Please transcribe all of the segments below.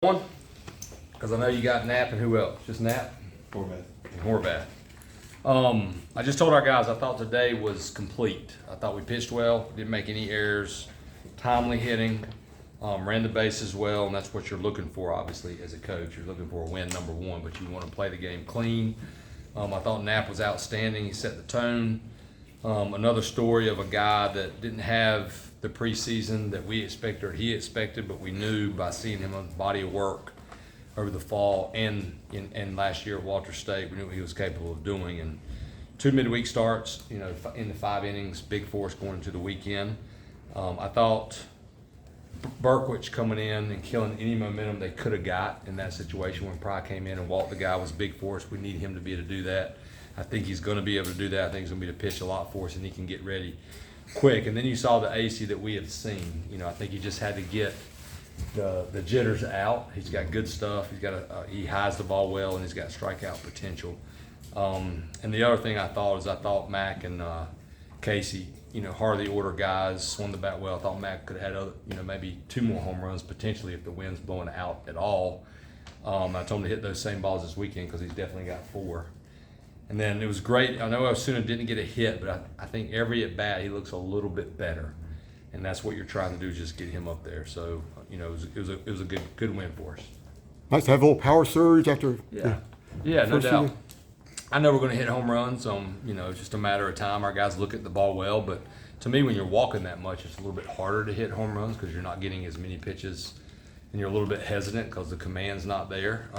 One, because I know you got Knapp and who else? Just Knapp? Horvath. And Horvath. I just told our guys I thought today was complete. I thought we pitched well, didn't make any errors, timely hitting, ran the bases well, and that's what you're looking for, obviously, as a coach. You're looking for a win, number one, but you want to play the game clean. I thought Knapp was outstanding. He set the tone. Another story of a guy that didn't have the preseason that we expected or he expected, but we knew by seeing him on the body of work over the fall and last year at Walter State, we knew what he was capable of doing. And 2 midweek starts, in the 5 innings, big force going into the weekend. I thought Berkwich coming in and killing any momentum they could have got in that situation when Pry came in and walked the guy was big force. We need him to be able to do that. I think he's going to be able to do that. I think he's going to be able to pitch a lot for us, and he can get ready quick. And then you saw the AC that we have seen. I think he just had to get the jitters out. He's got good stuff. He hides the ball well, and he's got strikeout potential. And the other thing I thought Mac and Casey, hardly order guys, swung the bat well. I thought Mac could have had maybe 2 more home runs potentially if the wind's blowing out at all. I told him to hit those same balls this weekend because he's definitely got 4. And then it was great. I know Osuna didn't get a hit, but I think every at bat he looks a little bit better, and that's what you're trying to do, is just get him up there. So it was a good win for us. Nice to have a little power surge after. Yeah, no doubt. I know we're going to hit home runs. It's just a matter of time. Our guys look at the ball well, but to me, when you're walking that much, it's a little bit harder to hit home runs because you're not getting as many pitches, and you're a little bit hesitant because the command's not there.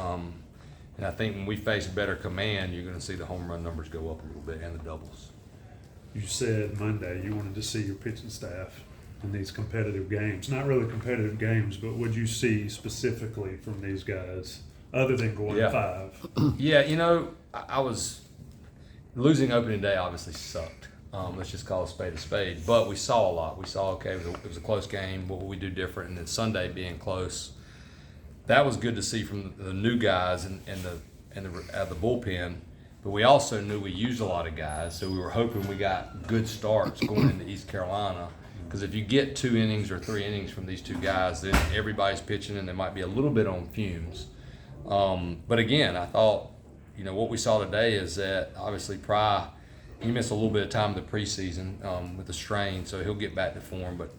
And I think when we face better command, you're going to see the home run numbers go up a little bit and the doubles. You said Monday you wanted to see your pitching staff in these competitive games. Not really competitive games, but what you see specifically from these guys other than going 5? Yeah, I was losing opening day obviously sucked. Let's just call a spade. But we saw a lot. We saw, okay, it was a close game. What would we do different? And then Sunday being close, that was good to see from the new guys and the bullpen. But we also knew we used a lot of guys, so we were hoping we got good starts going into East Carolina. Because if you get 2 innings or 3 innings from these 2 guys, then everybody's pitching and they might be a little bit on fumes. But again, I thought, what we saw today is that obviously Pry, he missed a little bit of time in the preseason with the strain, so he'll get back to form. But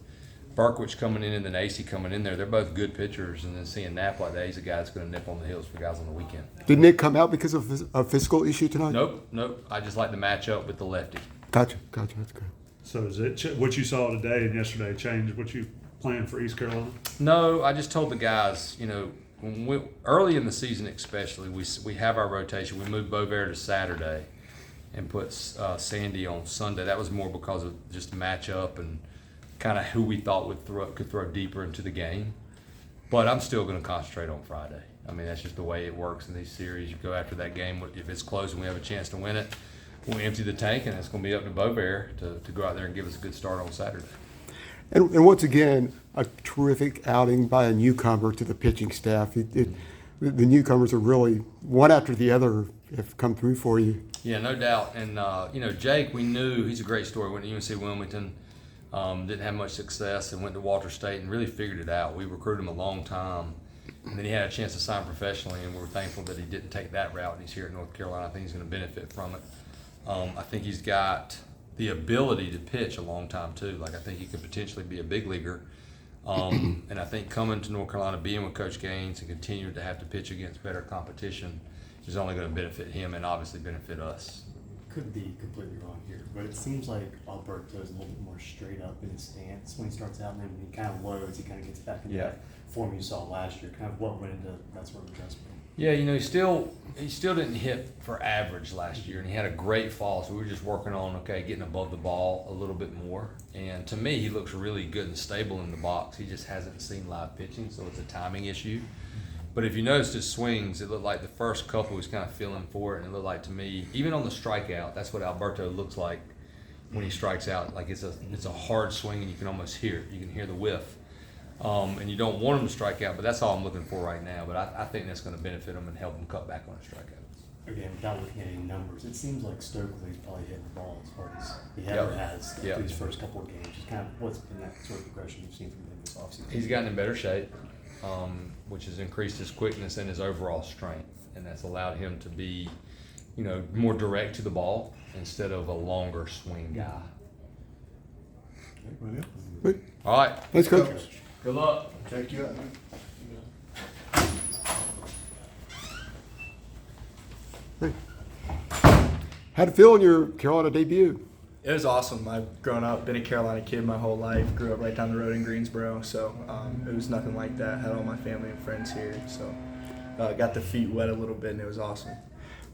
Berkwich coming in and then AC coming in there, they're both good pitchers. And then seeing Knapp like that, he's a guy that's going to nip on the heels for guys on the weekend. Did Nick come out because of a physical issue tonight? Nope. I just like to match up with the lefty. Gotcha. That's good. So is it what you saw today and yesterday change what you planned for East Carolina? No, I just told the guys, early in the season especially, we have our rotation. We moved Bovair to Saturday and put Sandy on Sunday. That was more because of just matchup and kind of who we thought could throw deeper into the game. But I'm still going to concentrate on Friday. I mean, that's just the way it works in these series. You go after that game. If it's close and we have a chance to win it, we'll empty the tank, and it's going to be up to Bovair to go out there and give us a good start on Saturday. And once again, a terrific outing by a newcomer to the pitching staff. The newcomers are really, one after the other, have come through for you. Yeah, no doubt. And, Jake, we knew he's a great story. Went to UNC Wilmington. Didn't have much success and went to Walter State and really figured it out. We recruited him a long time, and then he had a chance to sign professionally, and we're thankful that he didn't take that route, and he's here at North Carolina. I think he's going to benefit from it. I think he's got the ability to pitch a long time too. Like, I think he could potentially be a big leaguer. And I think coming to North Carolina, being with Coach Gaines and continuing to have to pitch against better competition is only going to benefit him and obviously benefit us. Could be completely wrong here, but it seems like Alberto is a little bit more straight up in his stance when he starts out, and then when he kind of loads, he kind of gets back into that form you saw last year. Kind of what went into that sort of adjustment? Yeah, he still didn't hit for average last year, and he had a great fall, so we were just working on, getting above the ball a little bit more. And to me, he looks really good and stable in the box. He just hasn't seen live pitching, so it's a timing issue. But if you noticed his swings, it looked like the first couple he was kind of feeling for it, and it looked like to me, even on the strikeout, that's what Alberto looks like when he strikes out. Like it's a hard swing, and you can almost hear it. You can hear the whiff. And you don't want him to strike out, but that's all I'm looking for right now. But I think that's going to benefit him and help him cut back on his strikeouts. Again, without looking at any numbers, it seems like Stokely's probably hitting the ball as hard as he ever has through his first couple of games. Just kind of what's been that sort of progression you've seen from him this offseason? He's gotten in better shape. which has increased his quickness and his overall strength, and that's allowed him to be, more direct to the ball instead of a longer swing guy. Good. All right, Thanks, Coach. good luck. Check you out. How'd it feel in your Carolina debut? It was awesome. I've grown up, been a Carolina kid my whole life, grew up right down the road in Greensboro, so it was nothing like that. Had all my family and friends here, so got the feet wet a little bit, and it was awesome.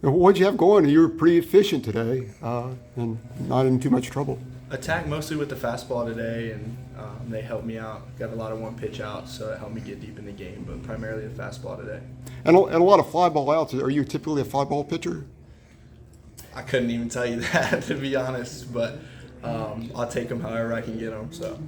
Now, what'd you have going? You were pretty efficient today and not in too much trouble. Attacked mostly with the fastball today, and they helped me out. Got a lot of one pitch outs, so it helped me get deep in the game, but primarily the fastball today. And a lot of fly ball outs. Are you typically a fly ball pitcher? I couldn't even tell you that, to be honest, but I'll take them however I can get them, so.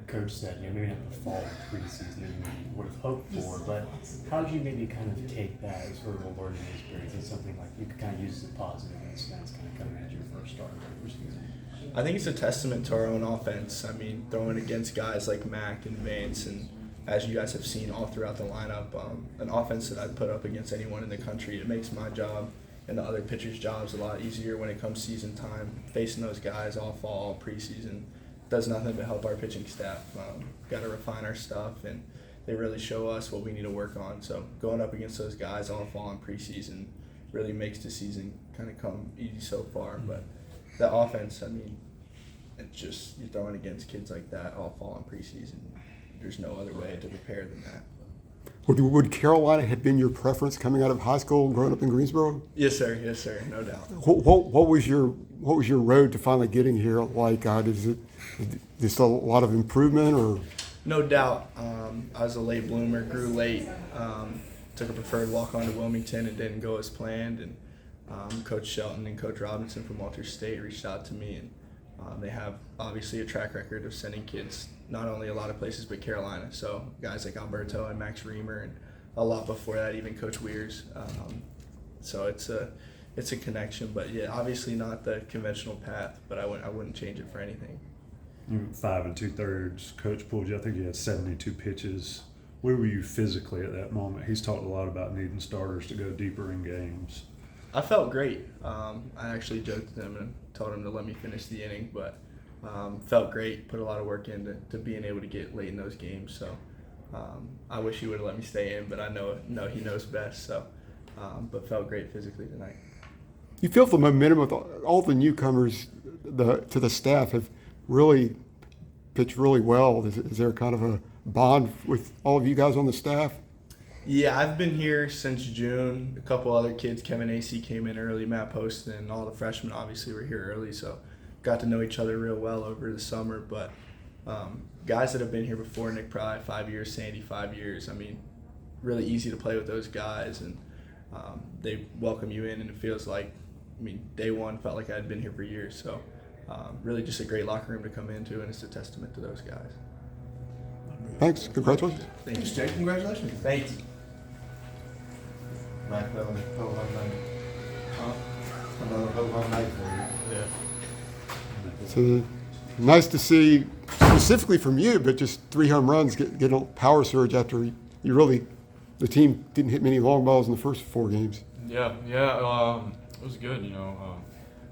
Coach said, maybe not the fall preseason that you would have hoped for, but how did you maybe kind of take that as sort of a learning experience and something like you could kind of use as a positive in a sense, kind of coming at your first start of the season? I think it's a testament to our own offense. I mean, throwing against guys like Mac and Vance, and as you guys have seen all throughout the lineup, an offense that I'd put up against anyone in the country, it makes my job and the other pitchers' jobs a lot easier when it comes season time. Facing those guys all fall, preseason, does nothing but help our pitching staff. Got to refine our stuff, and they really show us what we need to work on. So going up against those guys all fall in preseason really makes the season kind of come easy so far. But the offense, I mean, it's just you're throwing against kids like that all fall in preseason. There's no other way to prepare than that. Would Carolina have been your preference coming out of high school and growing up in Greensboro? Yes, sir, no doubt. What was your road to finally getting here like? Is it just a lot of improvement or? No doubt. I was a late bloomer, grew late, took a preferred walk-on to Wilmington and didn't go as planned. And Coach Shelton and Coach Robinson from Walters State reached out to me, and they have obviously a track record of sending kids not only a lot of places but Carolina. So guys like Alberto and Max Reamer, and a lot before that even Coach Weirs. So it's a connection, but yeah, obviously not the conventional path. But I wouldn't change it for anything. 5 2/3. Coach pulled you. I think you had 72 pitches. Where were you physically at that moment? He's talked a lot about needing starters to go deeper in games. I felt great. I actually joked with him and told him to let me finish the inning, but felt great. Put a lot of work into being able to get late in those games. So I wish he would have let me stay in, but I know he knows best. So, but felt great physically tonight. You feel the momentum of all the newcomers to the staff have really pitched really well. Is there kind of a bond with all of you guys on the staff? Yeah, I've been here since June. A couple other kids, Kevin AC came in early, Matt Poston, and all the freshmen obviously were here early, so got to know each other real well over the summer. But guys that have been here before, Nick Pry, 5 years, Sandy, 5 years, I mean, really easy to play with those guys, and they welcome you in, and it feels like, day one felt like I had been here for years. So really just a great locker room to come into, and it's a testament to those guys. Thanks. Congratulations. Thanks, Jake. Congratulations. Thanks. Mac, another home run night. Another home run night for you. So nice to see, specifically from you, but just 3 home runs get a power surge after the team didn't hit many long balls in the first 4 games. Yeah, it was good.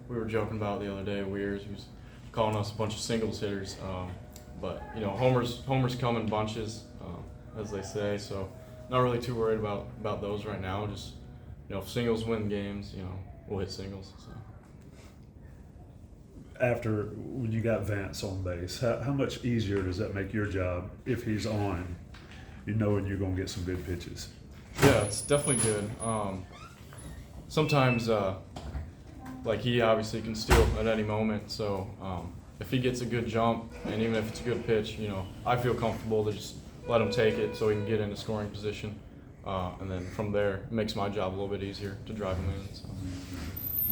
We were joking about it the other day. Weirs, he was calling us a bunch of singles hitters, but homers come in bunches, as they say. So not really too worried about those right now. Just if singles win games, we'll hit singles. So. After when you got Vance on base, how much easier does that make your job if he's on? Knowing you're going to get some good pitches. Yeah, it's definitely good. Sometimes, he obviously can steal at any moment. So if he gets a good jump, and even if it's a good pitch, I feel comfortable to just let him take it so he can get into scoring position. And then from there, it makes my job a little bit easier to drive him in. So.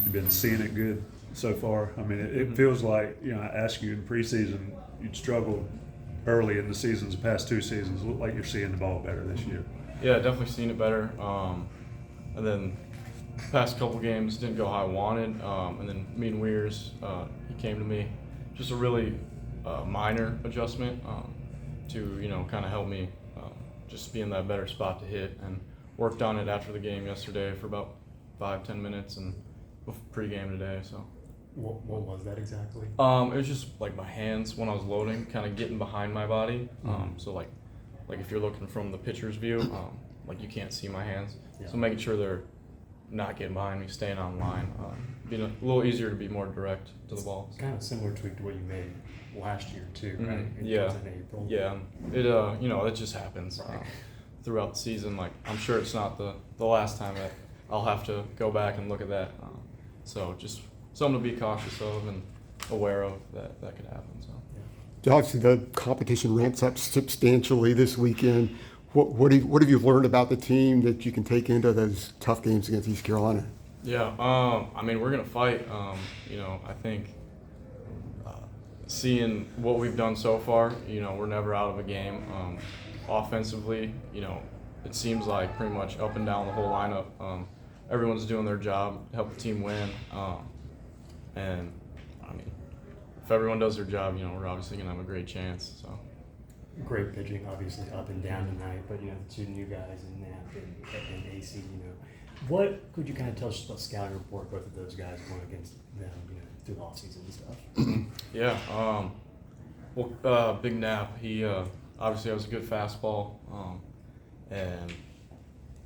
You've been seeing it good so far. It feels like, I asked you in preseason, you'd struggled early in the seasons, the past 2 seasons. Look like you're seeing the ball better this year. Yeah, definitely seen it better. And then past couple games didn't go how I wanted. And then me and Weirs, he came to me, just a really minor adjustment to kind of help me just be in that better spot to hit, and worked on it after the game yesterday for about 5-10 minutes and pre-game today. So What was that exactly? it was just like my hands when I was loading, kind of getting behind my body. So like if you're looking from the pitcher's view, like you can't see my hands. Yeah. So making sure they're not getting behind me, staying on line, being a little easier to be more direct to the ball. It's kind of similar tweak to what you made last year too, right? Mhm. It Yeah. comes in April. Yeah, it it just happens throughout the season. Like I'm sure it's not the last time that I'll have to go back and look at that. So just something to be cautious of and aware of that could happen. So. Obviously, the competition ramps up substantially this weekend. What have you learned about the team that you can take into those tough games against East Carolina? Yeah, I mean, we're gonna fight. I think seeing what we've done so far, we're never out of a game. Offensively, it seems like pretty much up and down the whole lineup, everyone's doing their job to help the team win. And I mean, if everyone does their job, we're obviously gonna have a great chance. So. Great pitching, obviously up and down tonight, but the two new guys in Knapp and AC. What could you kind of tell us about scouting report, both of those guys going against them, through the offseason and stuff? Yeah. Big Knapp. He obviously has a good fastball and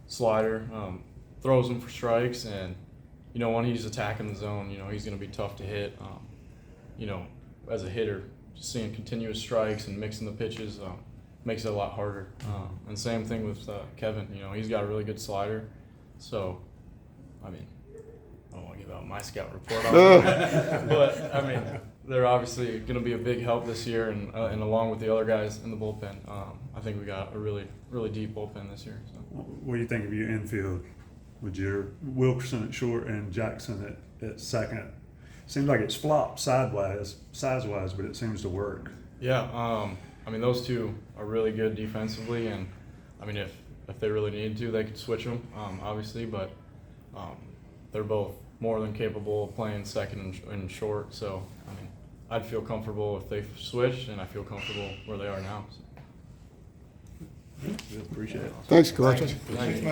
slider. Throws them for strikes, and when he's attacking the zone, he's going to be tough to hit. As a hitter, just seeing continuous strikes and mixing the pitches makes it a lot harder. And same thing with Kevin. He's got a really good slider. So, I mean, I don't want to give out my scout report on that, but I mean, they're obviously going to be a big help this year, and along with the other guys in the bullpen, I think we got a really, really deep bullpen this year. So. What do you think of your infield with your Wilkerson at short and Jackson at second? Seems like it's flopped size-wise, but it seems to work. Yeah, I mean, those two are really good defensively, and I mean, if they really needed to, they could switch them, obviously, but they're both more than capable of playing second and short. So, I mean, I'd feel comfortable if they switched, and I feel comfortable where they are now. So. Appreciate it. Thanks, Coach. Thank you.